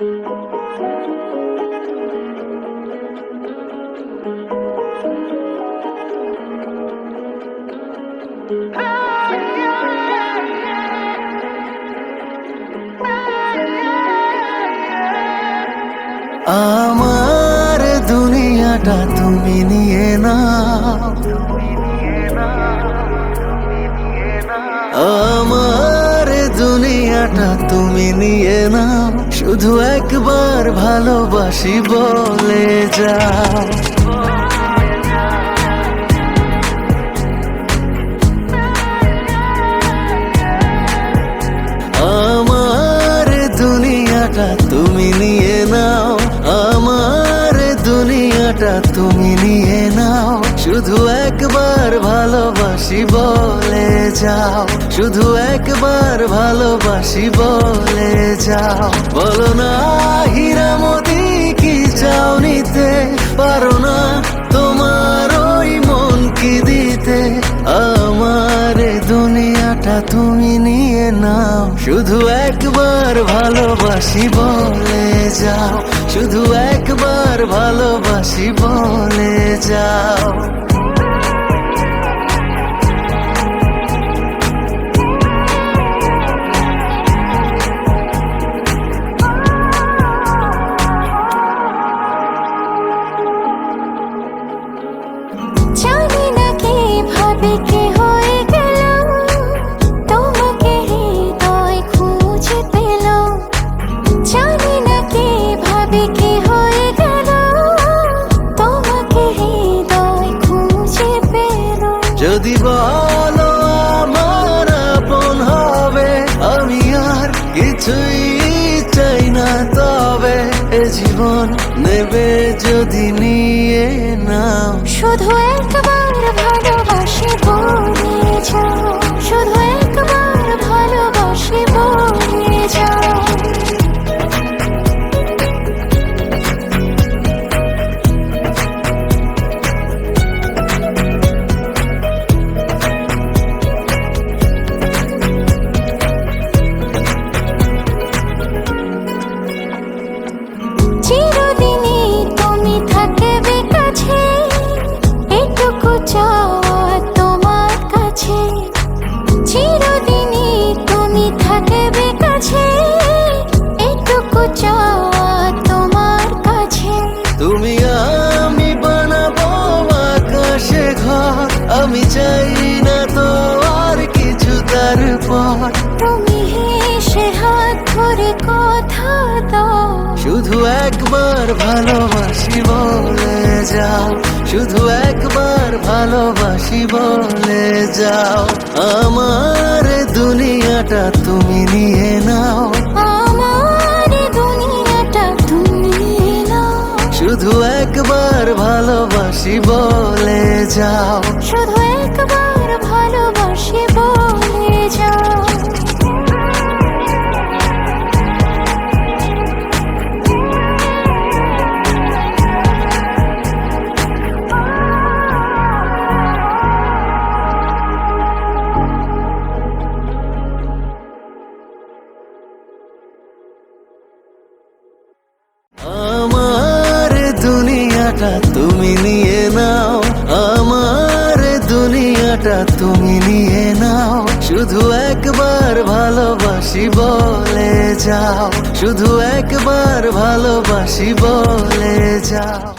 আমার দুনিয়াটা তুমি নিয়ে নাও, আমার দুনিয়াটা তুমি নিয়ে নাও, শুধু একবার ভালোবাসি বলে যাও। আমার দুনিয়াটা তুমি নিয়ে নাও, আমার দুনিয়াটা তুমি নিয়ে নাও, শুধু একবার ভালোবাসি বলে যাও, শুধু একবার ভালোবাসি বলে যাও। বলো না হীরামতি কি চাও নিতে, পারো না তোমার ওই মন কি দিতে। আমার দুনিয়াটা তুমি নিয়ে নাও, শুধু একবার ভালোবাসি বলে যাও, শুধু একবার ভালোবাসি বলে যাও। জানি না কিভাবে কি হয়ে গেল, তোমাকে হৃদয় খুঁজে পেল। জানি না কিভাবে কি হয়ে গেল, তোমাকে হৃদয় খুঁজে পেল। যদি বলো আমার আপন হবে, আমি আর কিছুই চাই না, তবে এ জীবন নেবে যদি নিয়ে নাও। শুধু একবার ভালোবাসি বলে যাও, শুধু একবার ভালোবাসি বলে যাও। চিরদিনই তুমি থাকবে কাছে, এটুকু চাওয়া তোমার কাছে। চিরদিনই তুমি থাকবে কাছে, এটুকু চাওয়া তোমার কাছে। তুমি আমি বানাবো আকাশে ঘর, আমি চাই না তো আর কিছু তারপর। তুমি হেসে হাত ধরে কথা দাও, শুধু একবার ভালোবাসি বলে যাও, শুধু একবার ভালোবাসি বলে যাও। আমার দুনিয়াটা তুমি নিয়ে নাও, আমার দুনিয়াটা তুমি নাও, শুধু একবার ভালোবাসি বলে যাও। শুধু একবার ভালোবাসি বলে যাও। আমার দুনিয়াটা তুমি নিয়ে নাও, আমার দুনিয়াটা তুমি নিয়ে নাও, শুধু একবার ভালোবাসি বলে যাও, শুধু একবার ভালোবাসি বলে যাও।